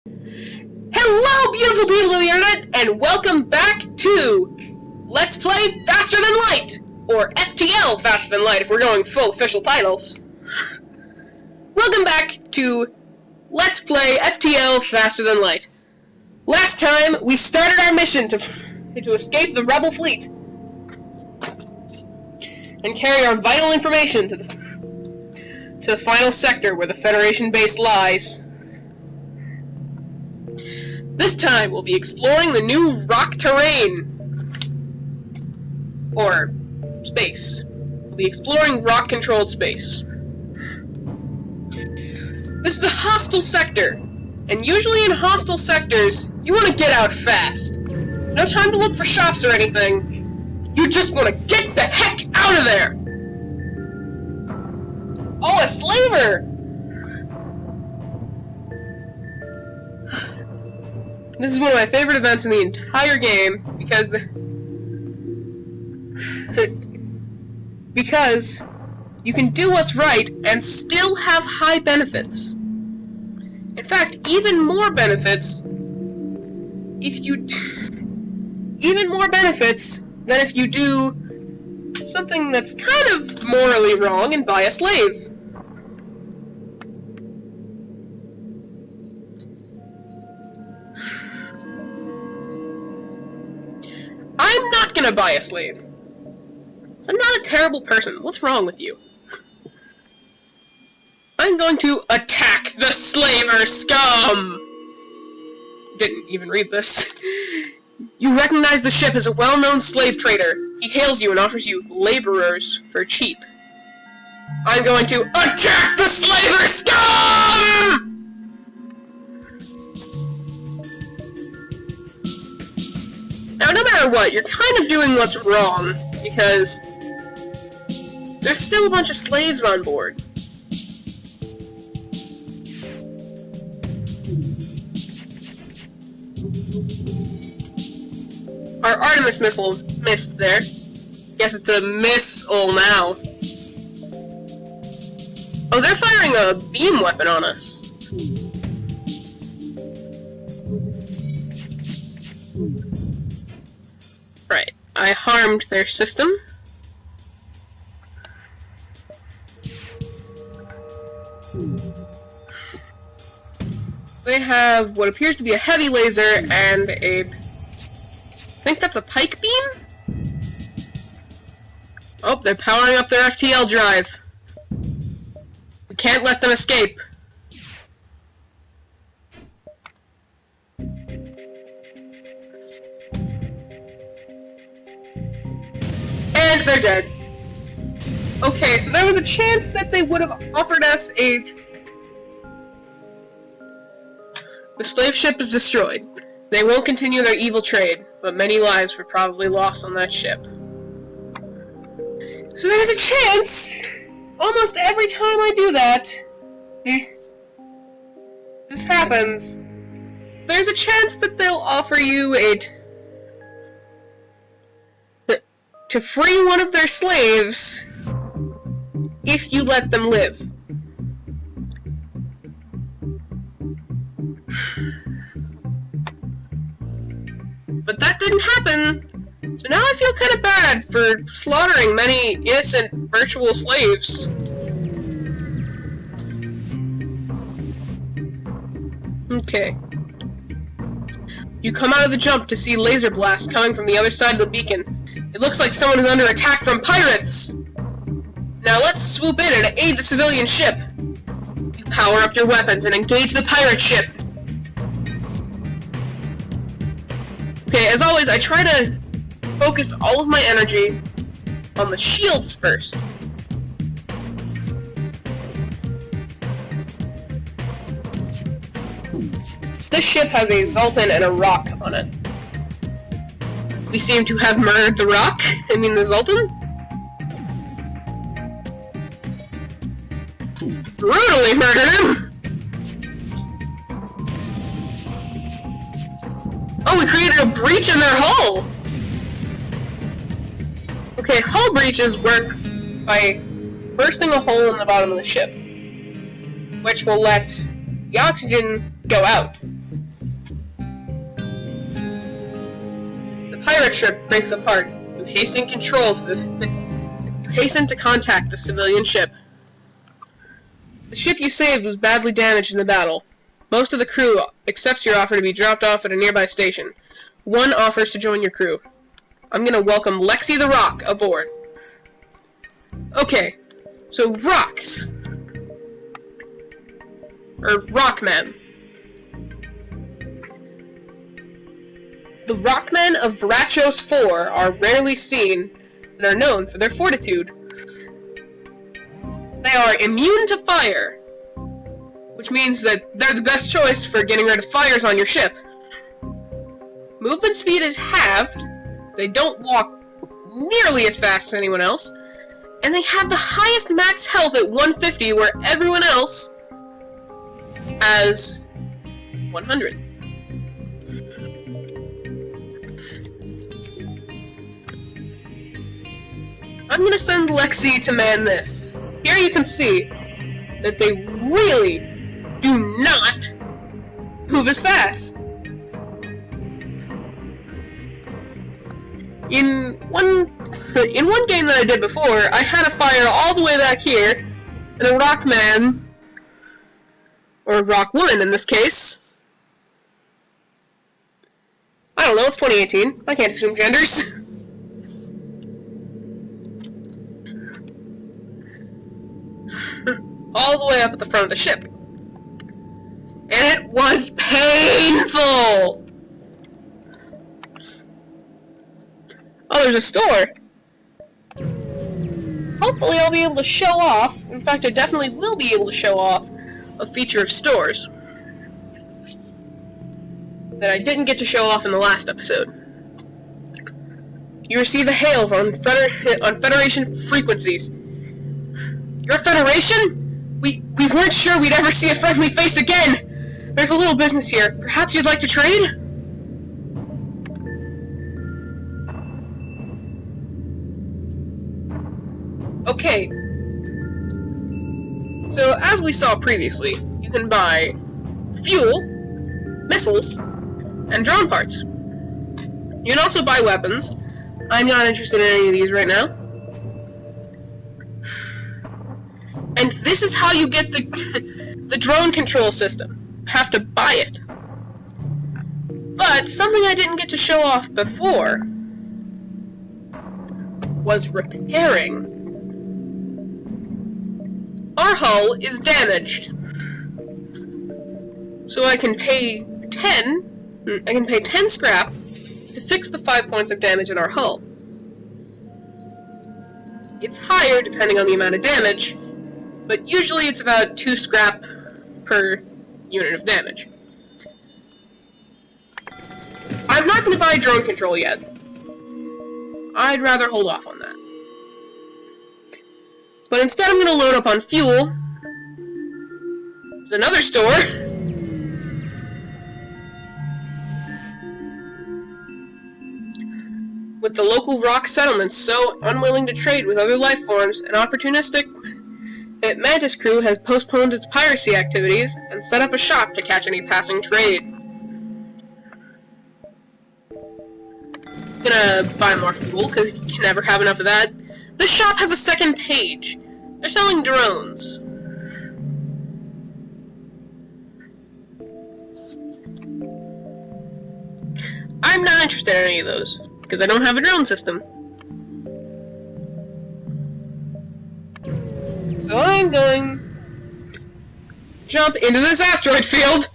Hello, beautiful people of the internet, and welcome back to Let's Play Faster Than Light, or FTL Faster Than Light if we're going full official titles. Welcome back to Let's Play FTL Faster Than Light. Last time, we started our mission to escape the rebel fleet and carry our vital information to the final sector where the Federation base lies. This time, we'll be exploring the new rock terrain. Or space. We'll be exploring rock-controlled space. This is a hostile sector, and usually in hostile sectors, you want to get out fast. No time to look for shops or anything. You just want to get the heck out of there! Oh, a slaver! This is one of my favorite events in the entire game, because you can do what's right and still have high benefits. In fact, even more benefits than if you do something that's kind of morally wrong and buy a slave. I'm not gonna buy a slave. I'm not a terrible person. What's wrong with you? I'm going to attack the slaver scum! Didn't even read this. You recognize the ship as a well-known slave trader. He hails you and offers you laborers for cheap. I'm going to attack the slaver scum! Now, no matter what, you're kind of doing what's wrong, because there's still a bunch of slaves on board. Our Artemis missile missed there. Guess it's a missile now. Oh, they're firing a beam weapon on us. Right, I harmed their system. They have what appears to be a heavy laser and I think that's a pike beam? Oh, they're powering up their FTL drive. We can't let them escape. And they're dead. Okay, so there was a chance that they would have offered us a... The slave ship is destroyed. They won't continue their evil trade, but many lives were probably lost on that ship. So there's a chance, almost every time I do that, this happens, there's a chance that they'll offer you to free one of their slaves if you let them live. But that didn't happen, so now I feel kind of bad for slaughtering many innocent virtual slaves. Okay. You come out of the jump to see laser blasts coming from the other side of the beacon. It looks like someone is under attack from pirates! Now let's swoop in and aid the civilian ship. You power up your weapons and engage the pirate ship. Okay, as always, I try to focus all of my energy on the shields first. This ship has a Zoltan and a Rock on it. We seem to have murdered the Rock, the Zoltan. Brutally murdered him! Oh, we created a breach in their hull! Okay, hull breaches work by bursting a hole in the bottom of the ship, which will let the oxygen go out. pirate ship breaks apart, you hasten to contact the civilian ship. The ship you saved was badly damaged in the battle. Most of the crew accepts your offer to be dropped off at a nearby station. One offers to join your crew. I'm gonna welcome Lexi the Rock aboard. Okay, so rocks. Or Rockmen. The Rockmen of Varachos 4 are rarely seen and are known for their fortitude. They are immune to fire, which means that they're the best choice for getting rid of fires on your ship. Movement speed is halved, they don't walk nearly as fast as anyone else, and they have the highest max health at 150 where everyone else has 100. I'm gonna send Lexi to man this. Here you can see that they really do not move as fast. In one game that I did before, I had a fire all the way back here, and a Rockman, or Rockwoman in this case. I don't know, it's 2018. I can't assume genders. All the way up at the front of the ship. And it was painful! Oh, there's a store. Hopefully I'll be able to show off, in fact I definitely will be able to show off, a feature of stores that I didn't get to show off in the last episode. You receive a hail on Federation frequencies. Your Federation? We weren't sure we'd ever see a friendly face again! There's a little business here. Perhaps you'd like to trade? Okay. So, as we saw previously, you can buy fuel, missiles, and drone parts. You can also buy weapons. I'm not interested in any of these right now. And this is how you get the drone control system. You have to buy it. But something I didn't get to show off before was repairing. Our hull is damaged. So I can pay 10 scrap to fix the 5 points of damage in our hull. It's higher depending on the amount of damage, but usually it's about 2 scrap per unit of damage. I'm not going to buy drone control yet. I'd rather hold off on that. But instead I'm going to load up on fuel. There's another store. With the local rock settlements so unwilling to trade with other life forms and opportunistic, that Mantis crew has postponed its piracy activities and set up a shop to catch any passing trade. Gonna buy more fuel, because you can never have enough of that. The shop has a second page. They're selling drones. I'm not interested in any of those, because I don't have a drone system. So I'm going to jump into this asteroid field.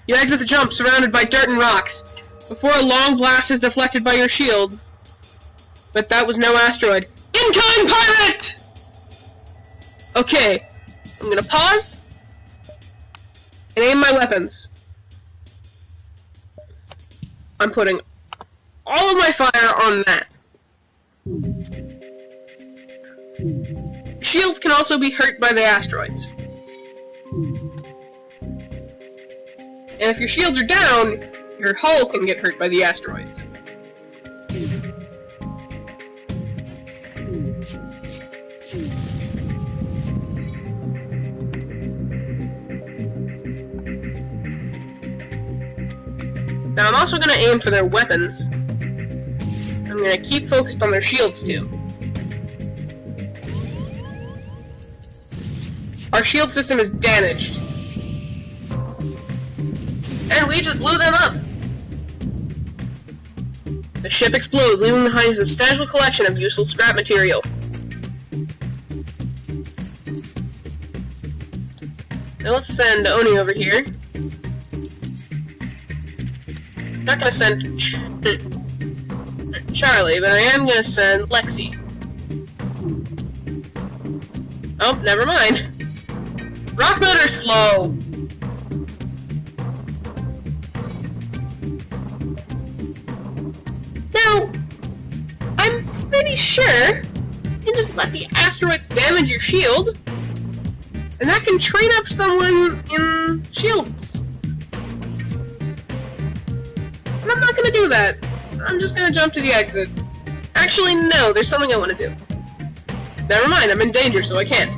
You exit the jump surrounded by dirt and rocks, before a long blast is deflected by your shield. But that was no asteroid. Incoming pirate! Okay, I'm gonna pause and aim my weapons. I'm putting all of my fire on that. Shields can also be hurt by the asteroids. And if your shields are down, your hull can get hurt by the asteroids. Now I'm also gonna aim for their weapons. I'm gonna keep focused on their shields too. Our shield system is damaged. And we just blew them up! The ship explodes, leaving behind a substantial collection of useful scrap material. Now let's send Oni over here. I'm not gonna send Charlie, but I am gonna send Lexi. Oh, never mind. Rock motor's slow. Now, I'm pretty sure you just let the asteroids damage your shield, and that can train up someone in shields. And I'm not gonna do that. I'm just gonna jump to the exit. Actually, no, there's something I want to do. Never mind, I'm in danger, so I can't.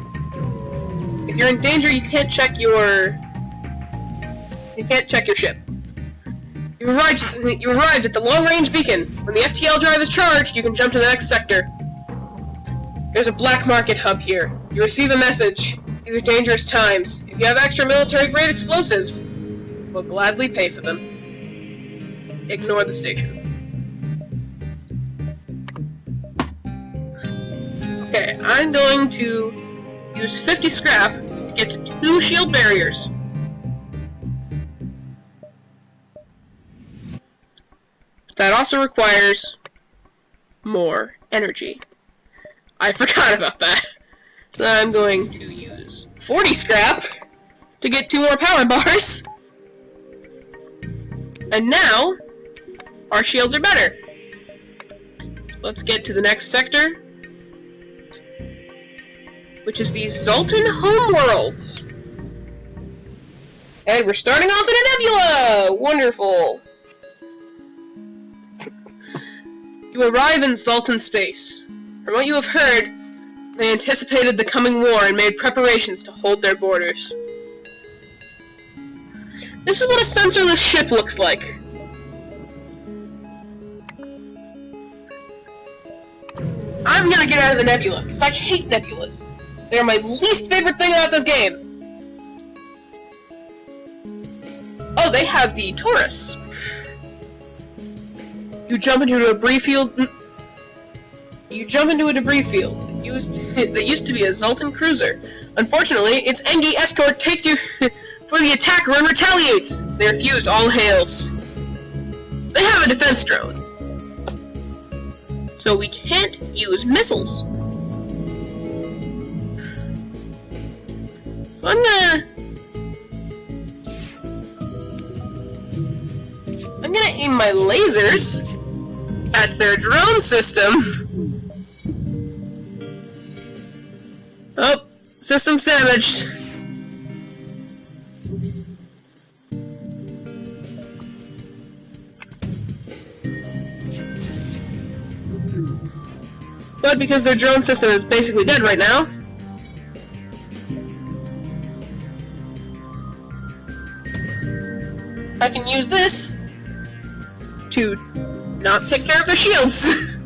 If you're in danger, you can't check your ship. You've arrived at the long-range beacon. When the FTL drive is charged, you can jump to the next sector. There's a black market hub here. You receive a message. These are dangerous times. If you have extra military-grade explosives, we'll gladly pay for them. Ignore the station. Okay, I'm going to use 50 scrap to get to 2 shield barriers. That also requires more energy. I forgot about that. So I'm going to use 40 scrap to get 2 more power bars. And now, our shields are better. Let's get to the next sector, which is the Zoltan homeworlds. And we're starting off in a nebula! Wonderful! You arrive in Zoltan space. From what you have heard, they anticipated the coming war and made preparations to hold their borders. This is what a sensorless ship looks like. I'm gonna get out of the nebula, because I hate nebulas. They are my least favorite thing about this game. Oh, they have the Taurus. You jump into a debris field. That used to be a Zoltan cruiser. Unfortunately, its Engi escort takes you for the attacker and retaliates. They refuse all hails. They have a defense drone, so we can't use missiles. So I'm gonna aim my lasers at their drone system. Oh, system's damaged. But because their drone system is basically dead right now, I can use this to not take care of their shields.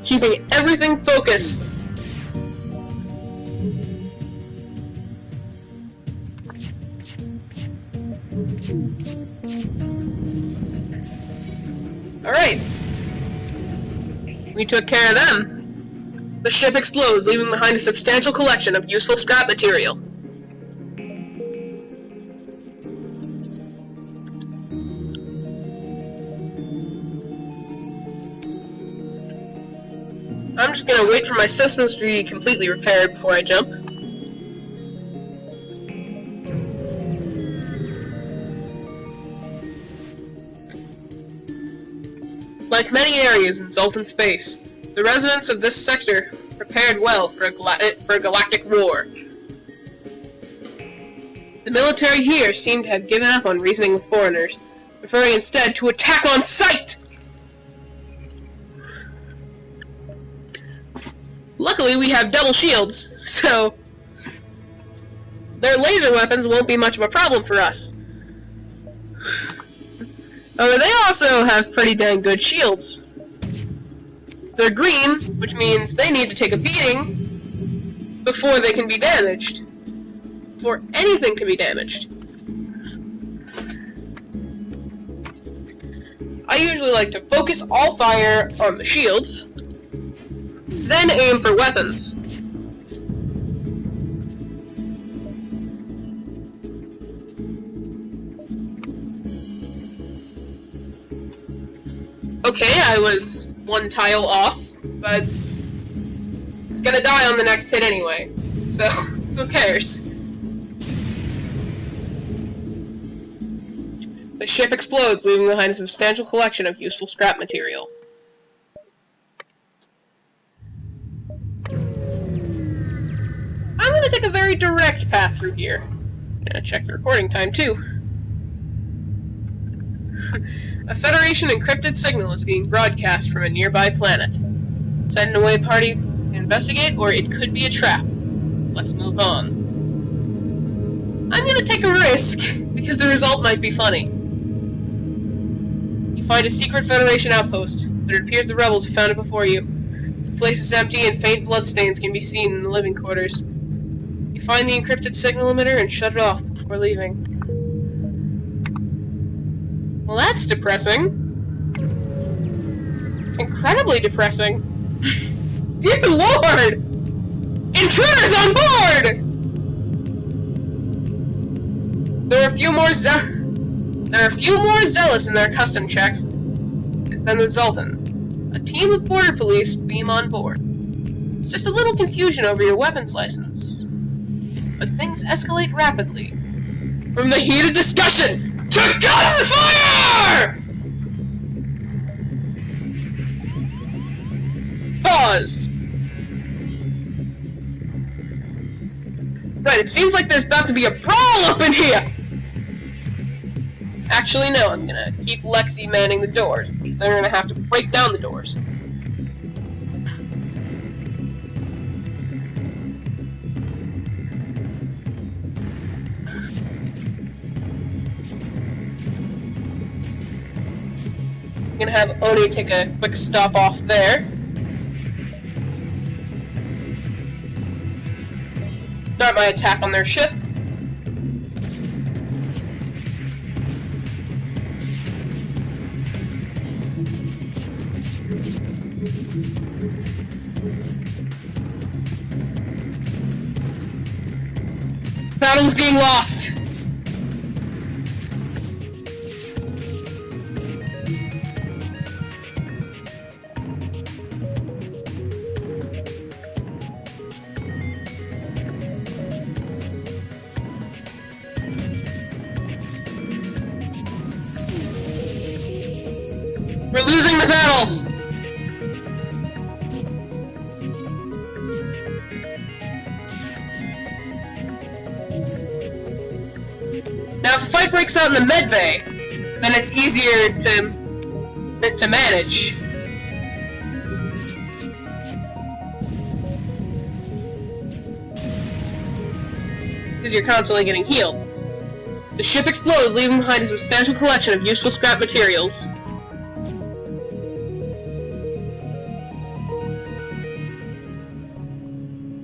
Keeping everything focused. Alright. We took care of them. The ship explodes, leaving behind a substantial collection of useful scrap material. I'm just gonna wait for my systems to be completely repaired before I jump. Like many areas in Zoltan space, the residents of this sector prepared well for a galactic war. The military here seem to have given up on reasoning with foreigners, preferring instead to attack on sight! Luckily, we have double shields, so their laser weapons won't be much of a problem for us. However, they also have pretty dang good shields. They're green, which means they need to take a beating before they can be damaged. Before anything can be damaged. I usually like to focus all fire on the shields, then aim for weapons. Okay, I was one tile off, but it's gonna die on the next hit anyway, so who cares? The ship explodes, leaving behind a substantial collection of useful scrap material. I'm gonna take a very direct path through here. I'm gonna check the recording time, too. A Federation encrypted signal is being broadcast from a nearby planet. Send away party to investigate, or it could be a trap. Let's move on. I'm gonna take a risk, because the result might be funny. You find a secret Federation outpost, but it appears the rebels found it before you. The place is empty and faint bloodstains can be seen in the living quarters. You find the encrypted signal emitter and shut it off before leaving. Well, that's depressing. Incredibly depressing. Dear Lord! Intruders on board! There are a few more zealous in their custom checks than the Zoltan. A team of border police beam on board. It's just a little confusion over your weapons license. But things escalate rapidly. From the heated discussion to gunfire! Pause. Right, it seems like there's about to be a brawl up in here! Actually, no, I'm gonna keep Lexi manning the doors, because they're gonna have to break down the doors. I'm gonna have Oni take a quick stop off there. Start my attack on their ship. Battle's being lost. We're losing the battle! Now, if a fight breaks out in the med bay, then it's easier to manage. Because you're constantly getting healed. The ship explodes, leaving behind a substantial collection of useful scrap materials.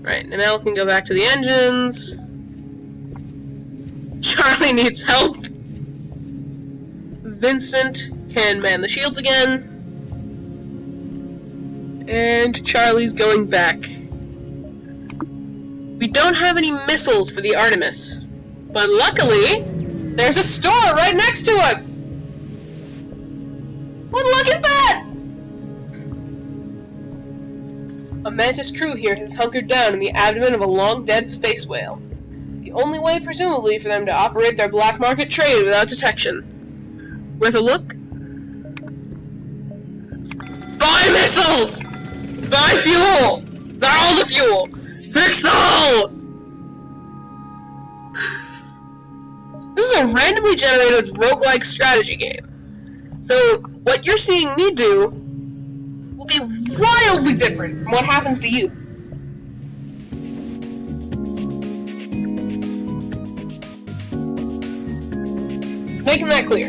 Right, now we can go back to the engines. Charlie needs help. Vincent can man the shields again. And Charlie's going back. We don't have any missiles for the Artemis. But luckily, there's a store right next to us! What luck is that? A Mantis crew here has hunkered down in the abdomen of a long-dead space whale. The only way, presumably, for them to operate their black market trade without detection. Worth a look? Buy missiles! Buy fuel! Not all the fuel! Fix the hull! This is a randomly generated roguelike strategy game. So, what you're seeing me do will be wildly different from what happens to you. making that clear.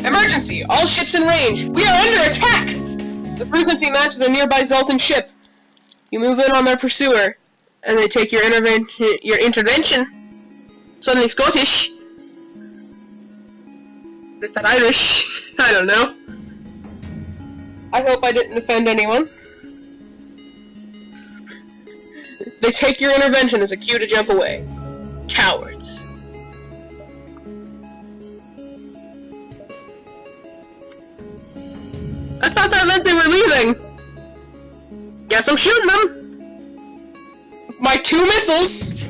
Emergency! All ships in range! We are under attack! The frequency matches a nearby Zoltan ship. You move in on their pursuer, and they take your intervention. Suddenly Scottish. Is that Irish? I don't know. I hope I didn't offend anyone. They take your intervention as a cue to jump away. Cowards. I thought that meant they were leaving. Guess I'm shooting them. My 2 missiles.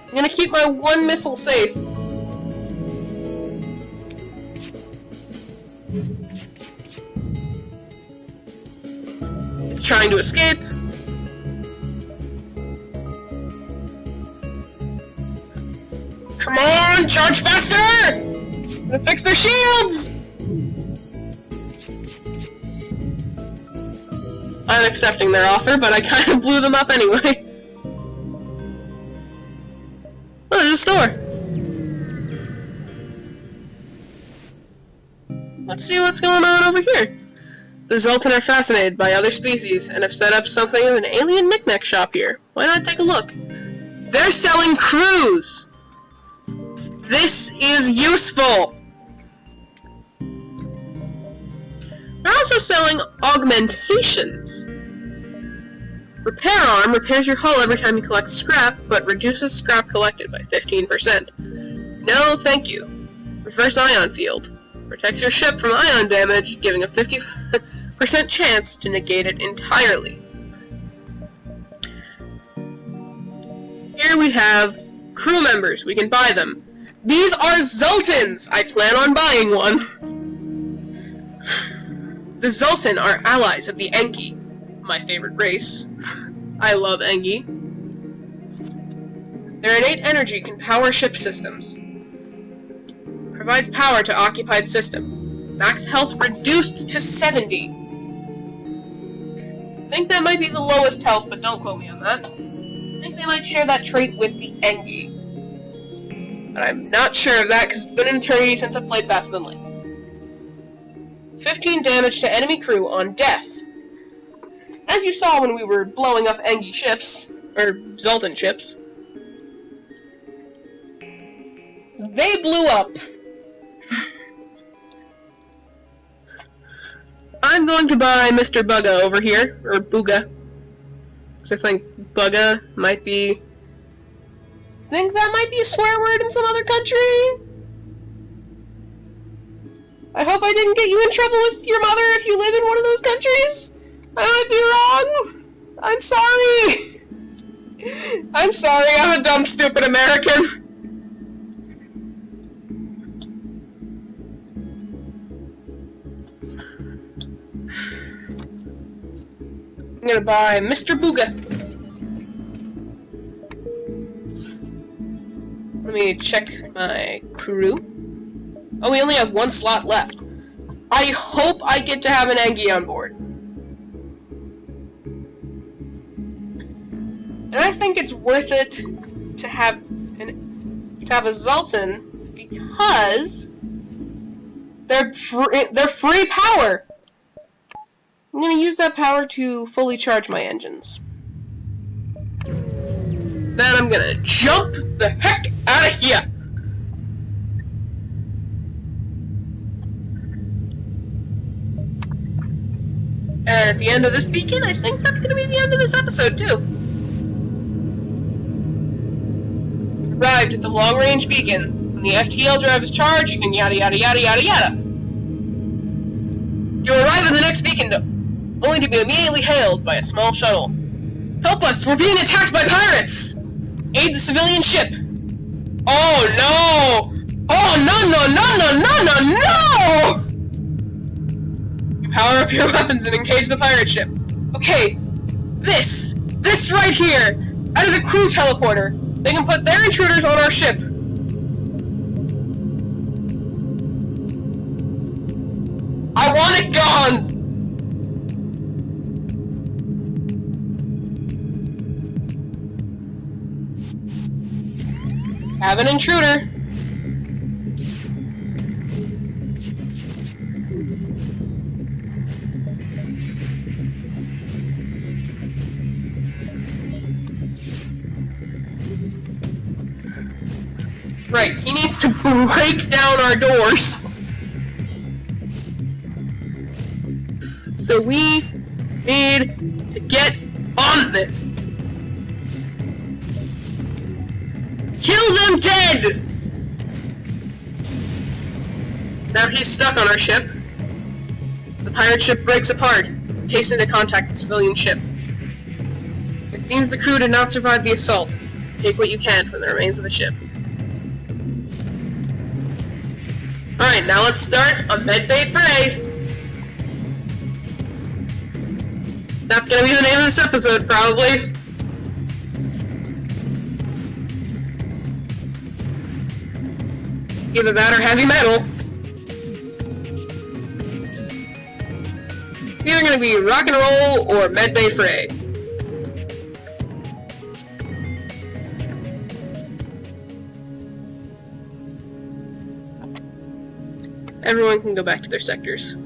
I'm gonna keep my 1 missile safe. It's trying to escape. Come on, charge faster! I'm gonna fix their shields! I'm accepting their offer, but I kind of blew them up anyway. Oh, there's a store. Let's see what's going on over here. The Zoltan are fascinated by other species and have set up something of an alien knick-knack shop here. Why not take a look? They're selling crews! This is useful! They're also selling augmentations. Repair Arm repairs your hull every time you collect scrap, but reduces scrap collected by 15%. No, thank you. Reverse Ion Field. Protects your ship from ion damage, giving a 50% chance to negate it entirely. Here we have crew members. We can buy them. These are Zoltans! I plan on buying one. The Zoltan are allies of the Engi, my favorite race. I love Engi. Their innate energy can power ship systems. Provides power to occupied system. Max health reduced to 70. I think that might be the lowest health, but don't quote me on that. I think they might share that trait with the Engi. But I'm not sure of that because it's been an eternity since I've played Faster Than Light. 15 damage to enemy crew on death. As you saw when we were blowing up Engi ships, or Zoltan ships, they blew up. I'm going to buy Mr. Bugga over here, or Booga, because I think Bugga might be... I think that might be a swear word in some other country? I hope I didn't get you in trouble with your mother if you live in one of those countries. I might be wrong. I'm sorry. I'm sorry, I'm a dumb, stupid American. I'm gonna buy Mr. Booga. Let me check my crew. Oh, we only have 1 slot left. I hope I get to have an Engi on board. And I think it's worth it to have a Zoltan because they're free power. I'm gonna use that power to fully charge my engines. Then I'm gonna jump the heck out of here. And at the end of this beacon, I think that's gonna be the end of this episode too. Arrived at the long-range beacon. When the FTL drive is charged, you can yada yada yada yada yada. You arrive at the next beacon, only to be immediately hailed by a small shuttle. Help us! We're being attacked by pirates! Aid the civilian ship! Oh no! Oh no no no no no no no! You power up your weapons and engage the pirate ship. Okay, this right here, that is a crew teleporter. They can put their intruders on our ship. I want it gone! Have an intruder. Right, he needs to break down our doors. So we need to get on this. Kill them dead! Now he's stuck on our ship. The pirate ship breaks apart. Hasten to contact the civilian ship. It seems the crew did not survive the assault. Take what you can from the remains of the ship. Alright, now let's start a medbay fray. That's gonna be the name of this episode, probably. Either that or heavy metal. It's either gonna be rock and roll or medbay fray. Everyone can go back to their sectors.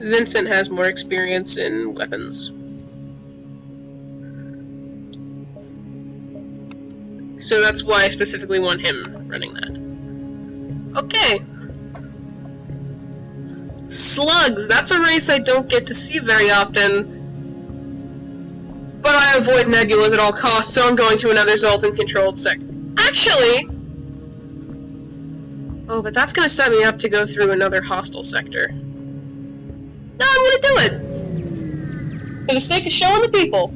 Vincent has more experience in weapons. So that's why I specifically want him running that. Okay. Slugs, that's a race I don't get to see very often. But I avoid nebulas at all costs, so I'm going to another Zoltan-controlled sector. Actually... Oh, but that's gonna set me up to go through another hostile sector. No, I'm gonna do it! For the sake of showing the people.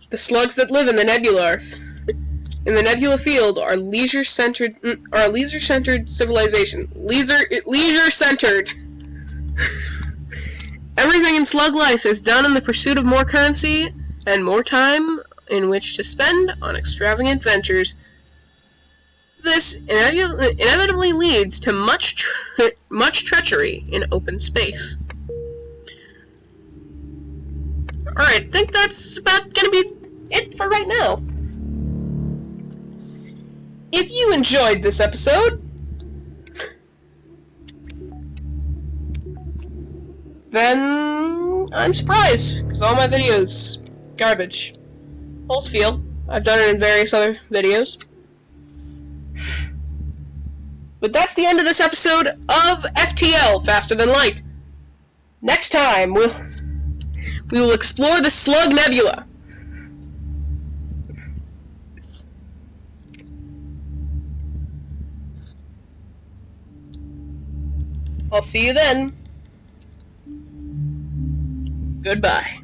The slugs that live in the nebula field are leisure-centered civilization. Leisure-centered. Everything in slug life is done in the pursuit of more currency and more time in which to spend on extravagant ventures. This inevitably leads to much treachery in open space. Alright, I think that's about gonna be it for right now. If you enjoyed this episode, then I'm surprised, because all my videos garbage. Pulse feel. I've done it in various other videos. But that's the end of this episode of FTL, Faster Than Light. Next time, we will explore the Slug Nebula. I'll see you then. Goodbye.